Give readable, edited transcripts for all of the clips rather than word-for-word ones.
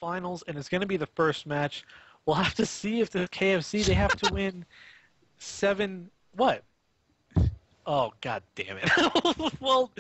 finals, and it's going to be the first match. We'll have to see if the KFC, they have to win 7... What? Oh, god damn it. Well,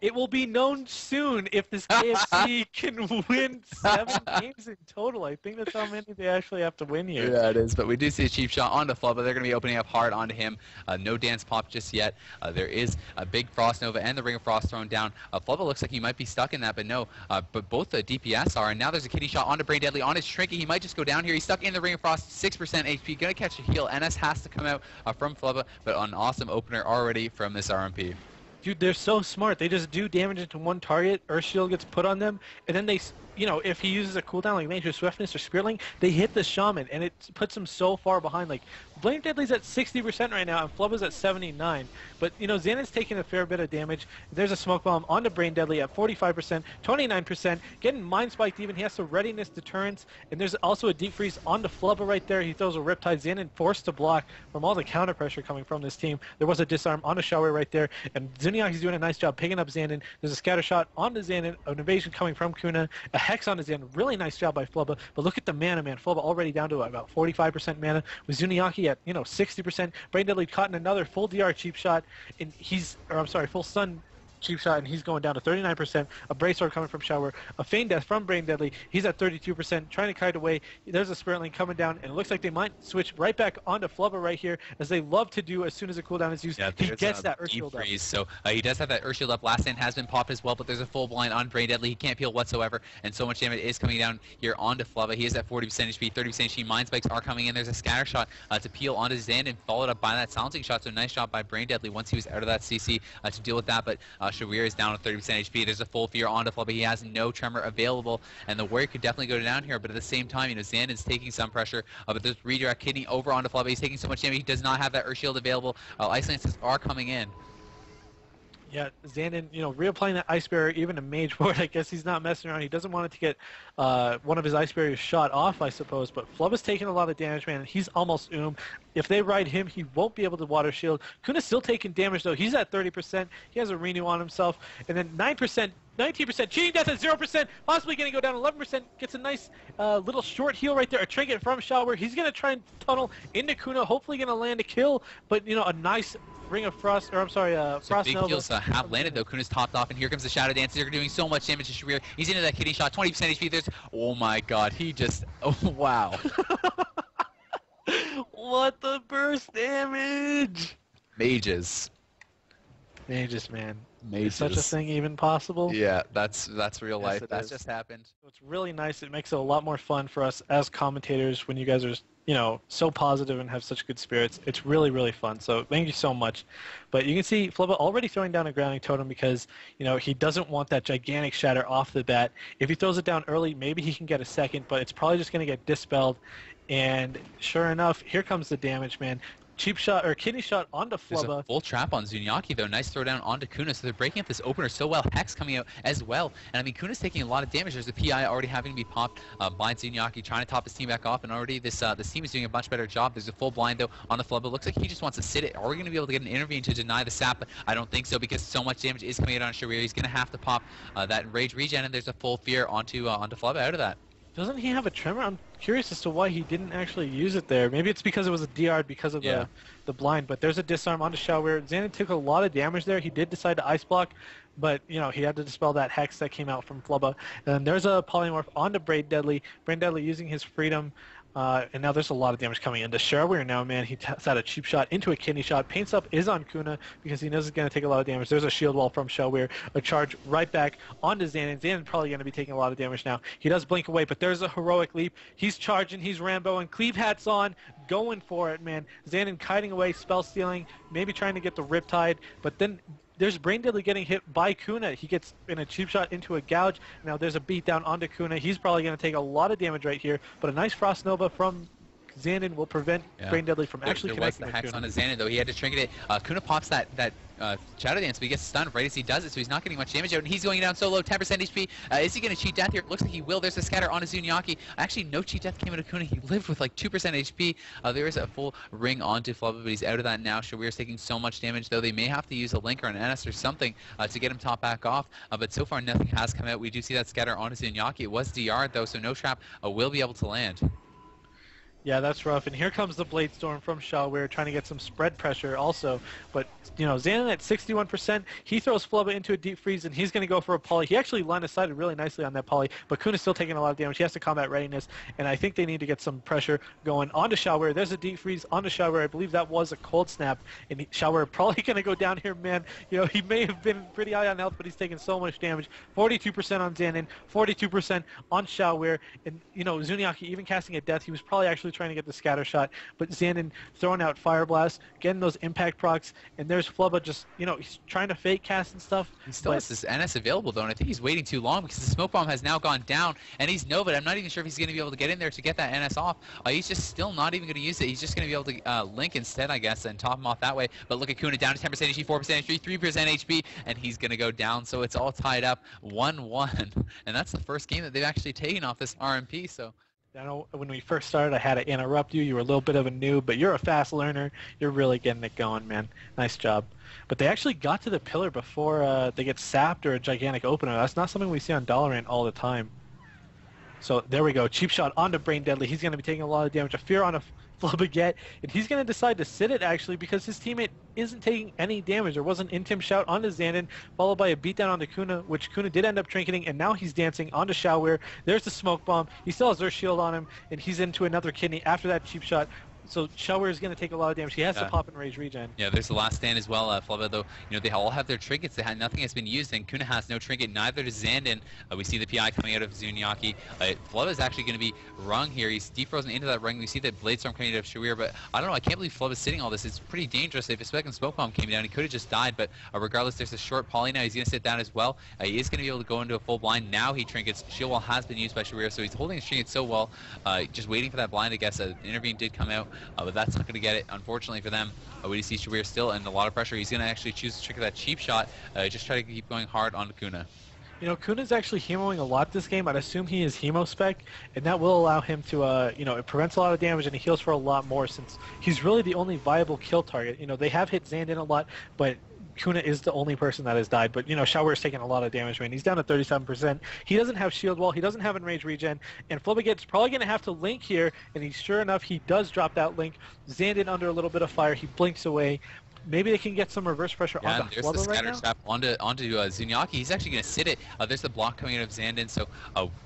it will be known soon if this KFC can win 7 games in total. I think that's how many they actually have to win here. Yeah, it is. But we do see a cheap shot onto Flubbah. They're going to be opening up hard onto him. No dance pop just yet. There is a big Frost Nova and the Ring of Frost thrown down. Flubbah looks like he might be stuck in that, but no. But both the DPS are. And now there's a kitty shot onto Braindeadly on his Trinket. He might just go down here. He's stuck in the Ring of Frost. 6% HP. Going to catch a heal. NS has to come out from Flubbah, but an awesome opener already from this RMP. Dude, they're so smart. They just do damage into one target, Earth Shield gets put on them, and then they, you know, if he uses a cooldown like Nature Swiftness or Spiritling, they hit the Shaman, and it puts him so far behind. Like, Braindeadly's at 60% right now, and Flubbah's at 79. But, you know, Xandyn's taking a fair bit of damage. There's a Smoke Bomb onto Braindeadly at 45%, 29%, getting Mind Spiked even. He has some readiness deterrence, and there's also a Deep Freeze onto Flubbah right there. He throws a Riptide. Xandyn forced to block from all the counter pressure coming from this team. There was a Disarm onto Shawir right there, and Zunniyaki's doing a nice job picking up Xandyn. There's a Scatter Shot onto Xandyn, an evasion coming from Khuna, a Hex onto Xandyn. Really nice job by Flubbah, but look at the mana, man. Flubbah already down to about 45% mana, with Zunniyaki at, you know, 60%. Braindeadly caught in another full DR cheap shot, and full stun cheap shot, and he's going down to 39%. A Brace Sword coming from Shawir. A Feign Death from Braindeadly. He's at 32%, trying to kite away. There's a Spiritling coming down, and it looks like they might switch right back onto Flubbah right here, as they love to do as soon as a cooldown is used. Yeah, he gets that Earth Shield up. So he does have that Earth Shield up. Last stand has been popped as well, but there's a full blind on Braindeadly. He can't peel whatsoever, and so much damage is coming down here onto Flubbah. He is at 40% HP, 30% HP. Mind Spikes are coming in. There's a Scatter Shot to peel onto Xandyn, followed up by that Silencing Shot. So nice job by Braindeadly once he was out of that CC to deal with that, but Shawir is down to 30% HP. There's a full fear onto Flubbah. He has no tremor available, and the Warrior could definitely go down here, but at the same time, you know, Xandyn's taking some pressure, but there's redirect kidney over onto Flubbah. He's taking so much damage. He does not have that Earth Shield available. Ice Lances are coming in. Yeah, Xandyn, you know, reapplying that Ice Barrier, even a Mage Ward. I guess he's not messing around. He doesn't want it to get one of his Ice Barriers shot off, I suppose. But Flubbah's taking a lot of damage, man. He's almost If they ride him, he won't be able to Water Shield. Kuna's still taking damage, though. He's at 30%. He has a Renew on himself. And then 9%, 19%. Cheating Death at 0%. Possibly going to go down 11%. Gets a nice little short heal right there. A Trinket from Shawir. He's going to try and tunnel into Khuna. Hopefully going to land a kill. But, you know, a nice Ring of Frost, or I'm sorry, Frost big Nova. Kills have landed, though. Kuna's topped off, and here comes the Shadow Dance. They're doing so much damage to Shawir. He's into that kitty shot. 20% HP. There's... Oh, my God. He just... Oh, wow. What the burst damage! Mages. Mages, man. Mages. Is such a thing even possible? Yeah, that's real life. That's is. just happened. It's really nice. It makes it a lot more fun for us as commentators when you guys are, you know, so positive and have such good spirits. It's really, really fun. So thank you so much. But you can see Flubbah already throwing down a grounding totem because, you know, he doesn't want that gigantic shatter off the bat. If he throws it down early, maybe he can get a second, but it's probably just going to get dispelled. And sure enough, here comes the damage, man. Cheap shot, or kidney shot onto Flubbah. There's a full trap on Zunniyaki, though. Nice throw down onto Khuna, so they're breaking up this opener so well. Hex coming out as well. And I mean, Kuna's taking a lot of damage. There's a PI already having to be popped by Zunniyaki, trying to top his team back off, and already this team is doing a much better job. There's a full blind, though, on the Flubbah. Looks like he just wants to sit it. Are we going to be able to get an intervene to deny the sap? I don't think so, because so much damage is coming out on Shawir. He's going to have to pop that Rage regen, and there's a full fear onto Flubbah out of that. Doesn't he have a tremor? I'm curious as to why he didn't actually use it there. Maybe it's because it was a DR because of the blind, but there's a disarm onto Shawir. Xandyn took a lot of damage there. He did decide to Ice Block, but, you know, he had to dispel that Hex that came out from Flubbah. And there's a Polymorph onto Braindeadly. Braindeadly using his Freedom. And now there's a lot of damage coming into Shawir now, man. He had a cheap shot into a kidney shot. Paints up is on Khuna because he knows it's going to take a lot of damage. There's a shield wall from Shawir. A charge right back onto Xandyn. Xandyn's probably going to be taking a lot of damage now. He does blink away, but there's a heroic leap. He's charging. He's Rambo, and Cleave Hat's on. Going for it, man. Xandyn kiting away, spell stealing, maybe trying to get the Riptide, but then there's Braindeadly getting hit by Khuna. He gets in a cheap shot into a gouge. Now there's a beatdown onto Khuna. He's probably going to take a lot of damage right here, but a nice Frost Nova from Xandyn will prevent Braindeadly from actually connecting the Hex Khuna. on Xandyn, though. He had to trinket it. Khuna pops that Shadow Dance, but he gets stunned right as he does it, so he's not getting much damage out, and he's going down so low, 10% HP. Is he going to cheat death here? It looks like he will. There's a scatter onto Zunniyaki. Actually, no cheat death came out of Khuna. He lived with like 2% HP. There is a full ring onto Flubbah, but he's out of that now. Shawir is taking so much damage, though. They may have to use a Link or an NS or something to get him top back off, but so far nothing has come out. We do see that scatter onto Zunniyaki. It was DR'd, though, so no trap will be able to land. Yeah, that's rough. And here comes the Blade Storm from Shawir trying to get some spread pressure also. But, you know, Xandyn at 61%, he throws Flubbah into a deep freeze, and he's going to go for a poly. He actually line of sighted really nicely on that poly, but Khuna's still taking a lot of damage. He has to combat readiness, and I think they need to get some pressure going onto Shawir. There's a deep freeze onto Shawir. I believe that was a cold snap, and Shawir probably going to go down here, man. You know, he may have been pretty high on health, but he's taking so much damage. 42% on Xandyn, 42% on Shawir, and, you know, Zunniyaki even casting a death. He was probably actually trying to get the scatter shot, but Xandyn throwing out Fire Blast, getting those impact procs, and there's Flubbah just, you know, he's trying to fake cast and stuff. He still has this NS available, though, and I think he's waiting too long because the smoke bomb has now gone down, and he's Nova. I'm not even sure if he's going to be able to get in there to get that NS off. He's just still not even going to use it. He's just going to be able to link instead, I guess, and top him off that way. But look at Khuna down to 10% HP, 4% HP, 3% HP, and he's going to go down, so it's all tied up 1-1, and that's the first game that they've actually taken off this RMP, so... I know when we first started, I had to interrupt you. You were a little bit of a noob, but you're a fast learner. You're really getting it going, man. Nice job. But they actually got to the pillar before they get sapped or a gigantic opener. That's not something we see on Dollarant all the time. So there we go. Cheap shot onto Braindeadly. He's going to be taking a lot of damage. A fear on a Flubbah, and he's going to decide to sit it, actually, because his teammate isn't taking any damage. There was an in-tim shout onto Xandyn, followed by a beatdown onto Khuna, which Khuna did end up trinketing, and now he's dancing onto Shawir. There's the smoke bomb. He still has Earth Shield on him, and he's into another kidney after that cheap shot. So Shawir is going to take a lot of damage. He has to pop and rage regen. Yeah, there's the last stand as well, Flubbah, though. You know, they all have their trinkets. Nothing has been used, and Khuna has no trinket. Neither does Xandyn. We see the PI coming out of Zunniyaki. Flubbah is actually going to be rung here. He's defrozen into that ring. We see that Blade Storm coming out of Shawir, but I don't know. I can't believe Flubbah's sitting all this. It's pretty dangerous. If a second smoke bomb came down, he could have just died, but regardless, there's a short poly now. He's going to sit down as well. He is going to be able to go into a full blind. Now he trinkets. Shield wall has been used by Shawir, so he's holding his trinket so well. Just waiting for that blind, I guess. Intervene did come out, but that's not going to get it, unfortunately for them. We see Shawir still in a lot of pressure. He's going to actually choose to trick that cheap shot, just try to keep going hard on Khuna. You know, Kuna's actually hemoing a lot this game. I'd assume he is hemo spec, and that will allow him to, you know, it prevents a lot of damage, and he heals for a lot more since he's really the only viable kill target. You know, they have hit Xandyn a lot, but Khuna is the only person that has died. But, you know, Shawir's taking a lot of damage, man. He's down to 37%. He doesn't have shield wall. He doesn't have enraged regen. And Flubbah gets probably going to have to link here, and sure enough, he does drop that link. Xandyn under a little bit of fire. He blinks away. Maybe they can get some reverse pressure onto Flubbah right now. Trap onto Zunniyaki. He's actually going to sit it. There's the block coming out of Xandyn, so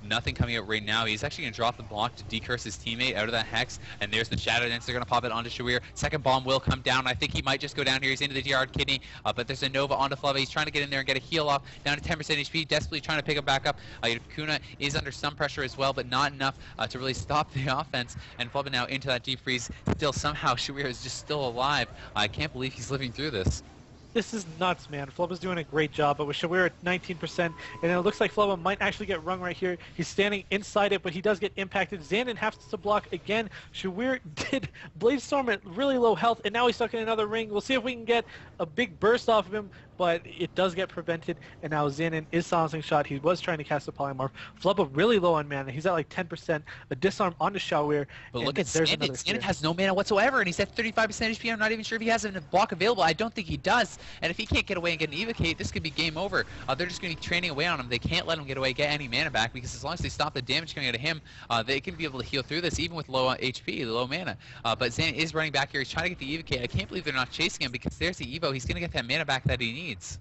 nothing coming out right now. He's actually going to drop the block to decurse his teammate out of that hex, and there's the Shadow Dance. They're going to pop it onto Shawir. Second bomb will come down. I think he might just go down here. He's into the DR kidney, but there's a Nova onto Flubbah. He's trying to get in there and get a heal off, down to 10% HP, desperately trying to pick him back up. Khuna is under some pressure as well, but not enough to really stop the offense, and Flubbah now into that deep freeze. Still, somehow, Shawir is just still alive. I can't believe he's living through this. This is nuts, man. Flubbah's doing a great job, but with Shawir at 19%, and it looks like Flubbah might actually get rung right here. He's standing inside it, but he does get impacted. Xandyn has to block again. Shawir did Blade Storm at really low health, and now he's stuck in another ring. We'll see if we can get a big burst off of him, but it does get prevented, and now Xandyn is silencing shot. He was trying to cast a polymorph. Flubbah really low on mana. He's at like 10%. A disarm onto Shawir. But look at Xandyn. Xandyn has no mana whatsoever, and he's at 35% HP. I'm not even sure if he has a block available. I don't think he does. And if he can't get away and get an evocate, this could be game over. They're just going to be training away on him. They can't let him get away, get any mana back, because as long as they stop the damage coming out of him, they can be able to heal through this, even with low HP, low mana. But Xandyn is running back here. He's trying to get the evocate. I can't believe they're not chasing him, because there's the evo. He's going to get that mana back that he needs.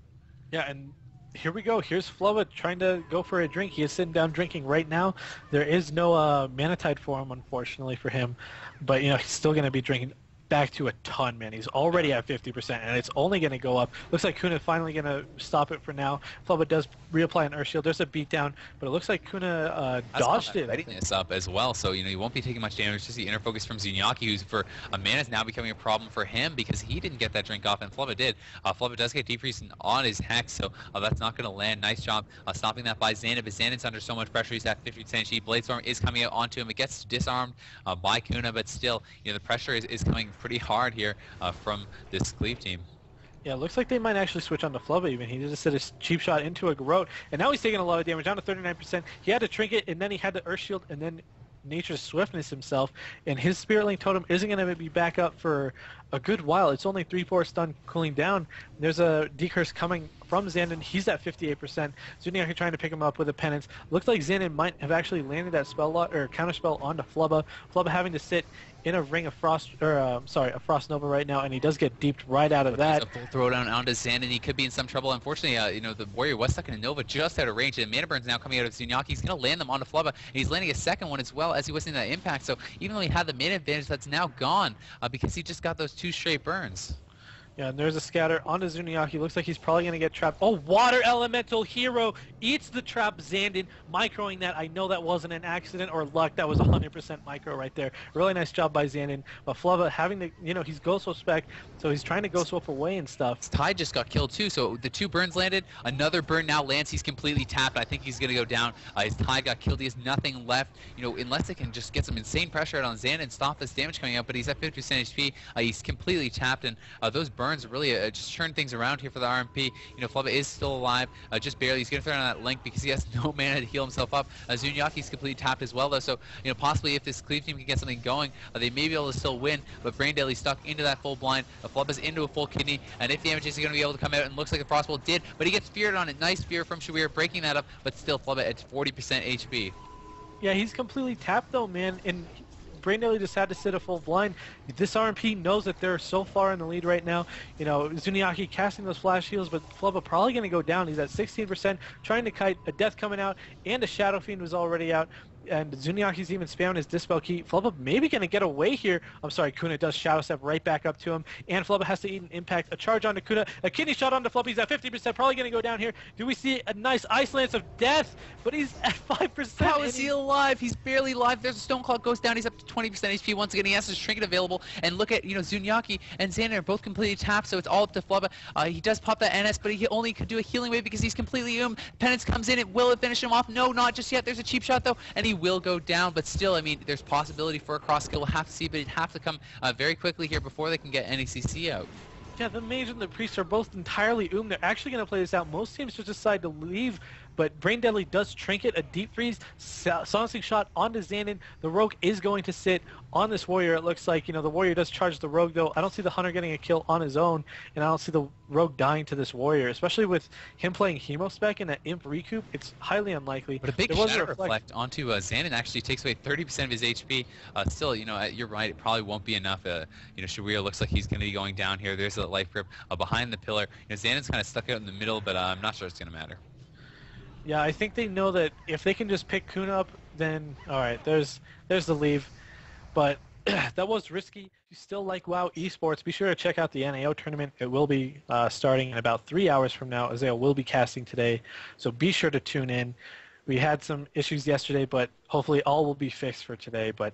Yeah, and here we go. Here's Flubbah trying to go for a drink. He is sitting down drinking right now. There is no Manatide for him, unfortunately for him. But, you know, he's still going to be drinking back to a ton, man. He's already at 50%, and it's only going to go up. Looks like Khuna finally going to stop it for now. Flubbah does reapply an Earth Shield. There's a beatdown, but it looks like Khuna dodged it. Readiness up as well, so you know he won't be taking much damage. Just the inner focus from Zunniyaki, who's for a mana is now becoming a problem for him because he didn't get that drink off, and Flubbah did. Flubbah does get defreezed on his hex, so that's not going to land. Nice job stopping that by Xandyn, but Xandyn's under so much pressure. He's at 50% HP. Blade Storm is coming out onto him. It gets disarmed by Khuna, but still, you know, the pressure is coming pretty hard here from this Cleave team. Yeah, it looks like they might actually switch on to Flubbah even. He just hit a cheap shot into a Garrote, and now he's taking a lot of damage, down to 39%. He had to Trinket, and then he had the Earth Shield, and then Nature's Swiftness himself, and his Spirit Link Totem isn't going to be back up for a good while. It's only 3-4 stun cooling down. There's a Decurse coming from Xandyn. He's at 58%. Zunniyaki trying to pick him up with a Penance. Looks like Xandyn might have actually landed that spell lot or counterspell onto Flubbah. Flubbah having to sit in a Ring of Frost, or a Frost Nova right now, and he does get deeped right out of that. A full throwdown onto Xandyn. He could be in some trouble. Unfortunately, you know, the Warrior was stuck in a Nova just out of range, and Mana Burn's now coming out of Zunniyaki. He's going to land them onto Flubbah, and he's landing a second one as well as he was in that impact. So even though he had the mana advantage, that's now gone because he just got those 2 straight burns. Yeah, and there's a scatter onto Zunniyaki. Looks like he's probably going to get trapped. Oh, Water Elemental Hero eats the trap. Xandyn microing that. I know that wasn't an accident or luck. That was 100% micro right there. Really nice job by Xandyn. But Flubbah having to, you know, he's Ghost Swap spec, so he's trying to Ghost Swap away and stuff. His Tide just got killed too, so the 2 burns landed. Another burn now lands. He's completely tapped. I think he's going to go down. His Tide got killed. He has nothing left. You know, unless they can just get some insane pressure out on Xandyn and stop this damage coming out, but he's at 50% HP. He's completely tapped, and those burns really just turn things around here for the RMP. You know, Flubbah is still alive, just barely. He's going to throw on that link because he has no mana to heal himself up. Zunniyaki's completely tapped as well, though, so, you know, possibly if this Cleave team can get something going, they may be able to still win, but Braindeadly stuck into that full blind. Flubbah's into a full kidney, and if damage is going to be able to come out, and looks like the Frostbolt did, but he gets feared on it. Nice fear from Shawir, breaking that up, but still Flubbah at 40% HP. Yeah, he's completely tapped, though, man, and Braindeadly just had to sit a full blind. This RMP knows that they're so far in the lead right now. You know, Zunniyaki casting those flash heals, but Flubbah probably going to go down. He's at 16%, trying to kite. A Death coming out, and a Shadow Fiend was already out. And Zunniyaki's even spamming his Dispel Key. Flubbah maybe going to get away here. I'm sorry, Khuna does Shadow Step right back up to him. And Flubbah has to eat an impact. A charge onto Khuna. A kidney shot onto Flubbah. He's at 50%. Probably going to go down here. Do we see a nice Ice Lance of Death? But he's at 5%. How is he alive? He's barely alive. There's a Stone Cloud goes down. He's up to 20% HP. Once again, he has his Trinket available. And look at, you know, Zunniyaki and Xandyn are both completely tapped, so it's all up to Flubbah. He does pop that NS, but he only could do a healing wave because he's completely Penance comes in. Will it finish him off? No, not just yet. There's a cheap shot, though, and he will go down. But still, I mean, there's possibility for a cross kill. We'll have to see, but it'd have to come very quickly here before they can get NECC out. Yeah, the Mage and the Priest are both entirely They're actually going to play this out. Most teams just decide to leave, but Braindeadly does Trinket, a Deep Freeze, Silencing Shot onto Xandyn. The Rogue is going to sit on this Warrior. It looks like, you know, the Warrior does charge the Rogue, though. I don't see the Hunter getting a kill on his own, and I don't see the Rogue dying to this Warrior, especially with him playing Hemo Spec and that Imp Recoup. It's highly unlikely. But a big Shadow Reflect onto Xandyn actually takes away 30% of his HP. Still, you know, you're right, it probably won't be enough. You know, Shawir looks like he's going to be going down here. There's a Life Grip behind the pillar. You know, Xandyn's kind of stuck out in the middle, but I'm not sure it's going to matter. Yeah, I think they know that if they can just pick Khuna up, then all right, there's the leave. But that was risky. If you still like WoW Esports, be sure to check out the NAO tournament. It will be starting in about 3 hours from now. Azael will be casting today, so be sure to tune in. We had some issues yesterday, but hopefully all will be fixed for today. But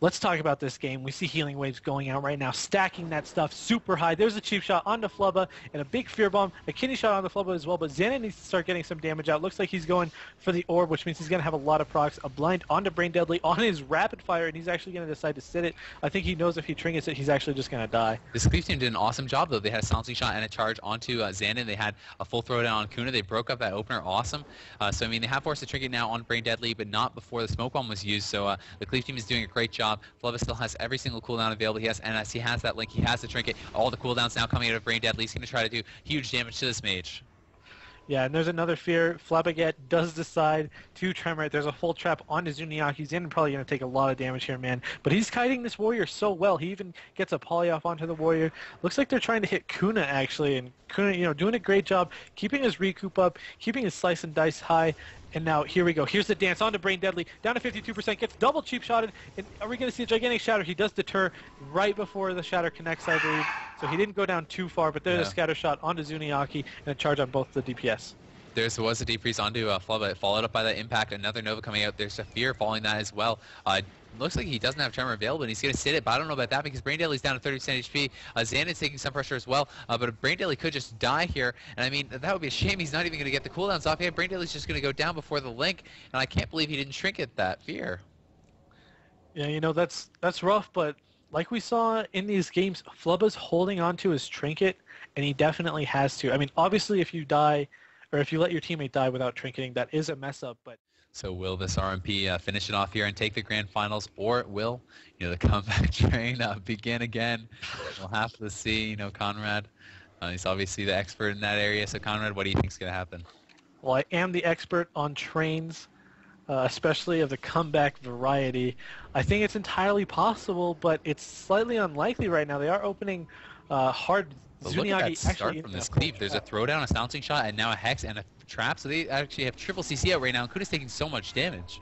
let's talk about this game. We see healing waves going out right now, stacking that stuff super high. There's a cheap shot onto Flubbah and a big fear bomb, a kidney shot onto Flubbah as well, but Xandyn needs to start getting some damage out. Looks like he's going for the orb, which means he's going to have a lot of procs. A blind onto Braindeadly on his rapid fire, and he's actually going to decide to sit it. I think he knows if he trinkets it, he's actually just going to die. This Cleave team did an awesome job, though. They had a silencing shot and a charge onto Xandyn. They had a full throwdown on Khuna. They broke up that opener. Awesome. So, I mean, they have forced a trinket now on Braindeadly, but not before the smoke bomb was used. So, the Cleave team is doing a great job. Flubbah still has every single cooldown available. He has NS, he has that link, he has the trinket. All the cooldowns now coming out of Braindeadly. He's going to try to do huge damage to this mage. Yeah, and there's another fear. Flubbah does decide to Tremor. There's a full trap onto Zunniyaki. He's probably going to take a lot of damage here, man. But he's kiting this Warrior so well. He even gets a poly off onto the Warrior. Looks like they're trying to hit Khuna, actually. And Khuna, you know, doing a great job keeping his recoup up, keeping his slice and dice high. And now, here we go. Here's the dance onto Braindeadly. Down to 52%. Gets double cheap shotted. And are we going to see a gigantic shatter? He does deter right before the shatter connects, I believe. So he didn't go down too far. But there's a scatter shot onto Zunniyaki and a charge on both the DPS. There was a deep freeze onto Flubbah, followed up by that impact. Another Nova coming out. There's a fear following that as well. Looks like he doesn't have Tremor available, and he's going to sit it, but I don't know about that because Braindeadly's down to 30% HP. Xandyn's taking some pressure as well, but Braindeadly could just die here, and I mean, that would be a shame. He's not even going to get the cooldowns off. Yeah, Braindeadly's just going to go down before the link, and I can't believe he didn't trinket that fear. Yeah, you know, that's rough, but like we saw in these games, Flubbah's holding on to his trinket, and he definitely has to. I mean, obviously, if you die, or if you let your teammate die without trinketing, that is a mess up, but... So will this RMP finish it off here and take the grand finals, or will the comeback train begin again? We'll have to see. Conrad, he's obviously the expert in that area. So Conrad, what do you think is going to happen? Well, I am the expert on trains, especially of the comeback variety. I think it's entirely possible, but it's slightly unlikely right now. They are opening hard. But look at that start from this cleave. There's a throwdown, a silencing shot, and now a hex and a trap. So they actually have triple CC out right now, and Khuna's taking so much damage.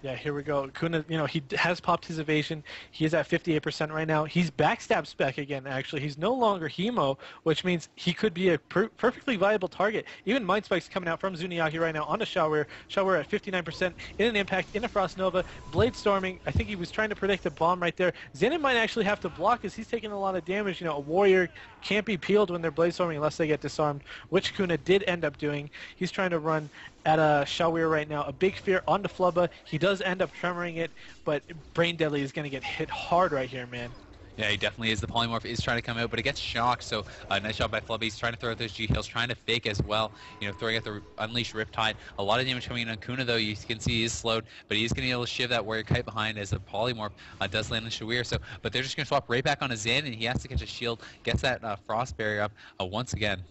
Yeah, here we go. Khuna, he has popped his evasion. He is at 58% right now. He's backstab spec again, actually. He's no longer Hemo, which means he could be a perfectly viable target. Even Mind Spike's coming out from Zunniyaki right now onto Shawir. Shawir at 59% in an impact, in a Frost Nova. Blade storming. I think he was trying to predict a bomb right there. Xandyn might actually have to block as he's taking a lot of damage. A warrior can't be peeled when they're blade storming unless they get disarmed, which Khuna did end up doing. He's trying to run at Shawir right now. A big fear onto Flubbah. He does end up tremoring it, but Braindeadly is going to get hit hard right here, man. Yeah, he definitely is. The polymorph is trying to come out, but it gets shocked. So nice job by Flubbah. He's trying to throw out those G-heals, trying to fake as well. Throwing out the Unleashed Riptide. A lot of damage coming in on Khuna, though. You can see he is slowed, but he's going to be able to shiv that warrior kite behind as a polymorph does land on Shawir. So, but they're just going to swap right back on a Xandyn, and he has to catch a shield. Gets that frost barrier up once again.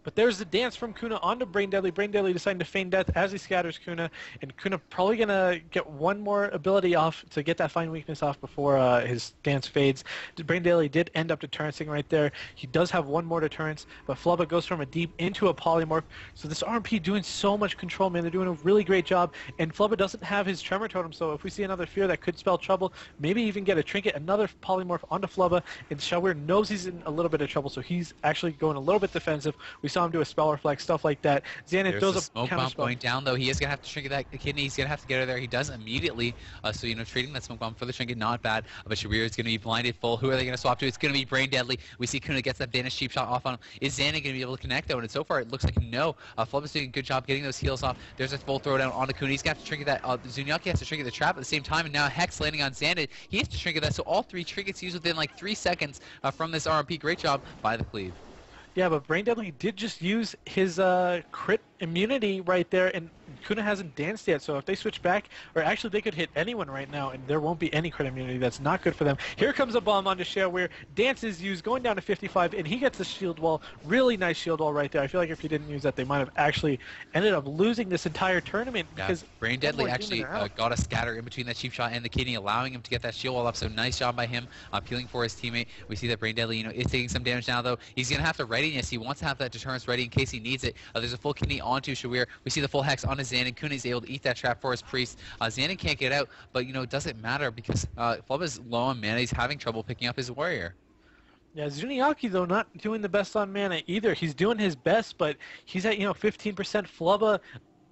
But there's the dance from Khuna onto Braindeadly. Braindeadly deciding to feign death as he scatters Khuna. And Khuna probably going to get one more ability off to get that Find Weakness off before his dance fades. Braindeadly did end up deterrencing right there. He does have one more deterrence, but Flubbah goes from a deep into a polymorph. So this RMP doing so much control, man. They're doing a really great job. And Flubbah doesn't have his Tremor Totem, so if we see another fear that could spell trouble, maybe even get a trinket, another polymorph onto Flubbah. And Shawir knows he's in a little bit of trouble, so he's actually going a little bit defensive. We saw him do a spell reflect, stuff like that. Xandyn throws a smoke bomb going down, though. He is going to have to trinket that kidney. He's going to have to get her there. He does immediately. So, trading that smoke bomb for the trinket, not bad. But Shawir is going to be blinded full. Who are they going to swap to? It's going to be Braindeadly. We see Khuna gets that Vanish Cheap Shot off on him. Is Xandyn going to be able to connect, though? And so far, it looks like no. Flubbah's doing a good job getting those heals off. There's a full throwdown onto Khuna. He's going to have to trinket that. Zunniyaki has to trinket the trap at the same time, and now Hex landing on Xandyn. He has to trinket that. So all three trinkets used within like 3 seconds from this RMP. Great job by the cleave. Yeah, but Braindeadly did just use his crit immunity right there, and Khuna hasn't danced yet, so if they switch back, or actually they could hit anyone right now, and there won't be any crit immunity. That's not good for them. Here comes a bomb onto Shawir. Dance is used, going down to 55, and he gets the shield wall. Really nice shield wall right there. I feel like if he didn't use that, they might have actually ended up losing this entire tournament. Because Braindeadly actually got a scatter in between that cheap shot and the kidney, allowing him to get that shield wall up, so nice job by him peeling for his teammate. We see that Braindeadly, is taking some damage now, though. He's going to have to readiness. He wants to have that deterrence ready in case he needs it. There's a full kidney onto Shawir. We see the full hex on his Xandyn. Khuna''s able to eat that trap for his priest. Xandyn can't get out, but it doesn't matter because Flubbah's low on mana. He's having trouble picking up his warrior. Yeah, Zunniyaki, though, not doing the best on mana either. He's doing his best, but he's at 15%. Flubbah,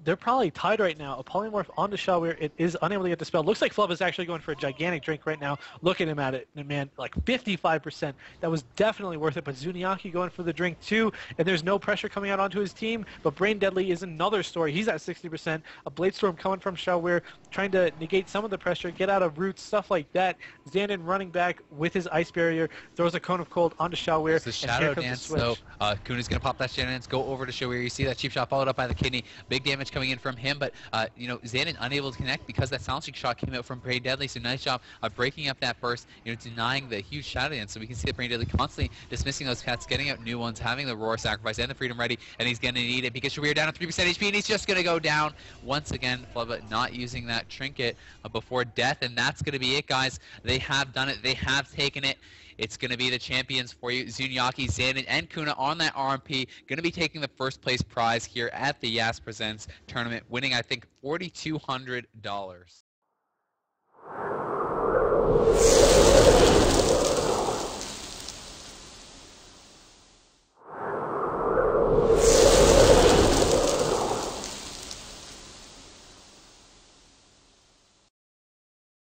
they're probably tied right now. A polymorph onto Shawir. It is unable to get dispelled. Looks like Flubbah's actually going for a gigantic drink right now. Look at him at it. And man, like 55%. That was definitely worth it. But Zunniyaki going for the drink too. And there's no pressure coming out onto his team. But Braindeadly is another story. He's at 60%. A Blade Storm coming from Shawir, trying to negate some of the pressure, get out of roots, stuff like that. Xandyn running back with his Ice Barrier, throws a Cone of Cold onto Shawir. It's the Shadow Dance, though. Kuna's going to pop that Shadow Dance, go over to Shawir. You see that cheap shot followed up by the kidney. Big damage coming in from him, but Xandyn unable to connect because that silencing shot came out from Braindeadly. So nice job breaking up that burst, denying the huge Shadow Dance. So we can see that Braindeadly constantly dismissing those cats, getting out new ones, having the Roar Sacrifice and the Freedom ready, and he's going to need it because Shawir down to 3% HP, and he's just going to go down once again. Flubbah not using that trinket before death, and that's going to be it, guys. They have done it. They have taken it. It's going to be the champions for you. Zunniyaki, Xandyn, and Khuna on that RMP. Going to be taking the first place prize here at the Yaspresents tournament, winning, I think, $4,200.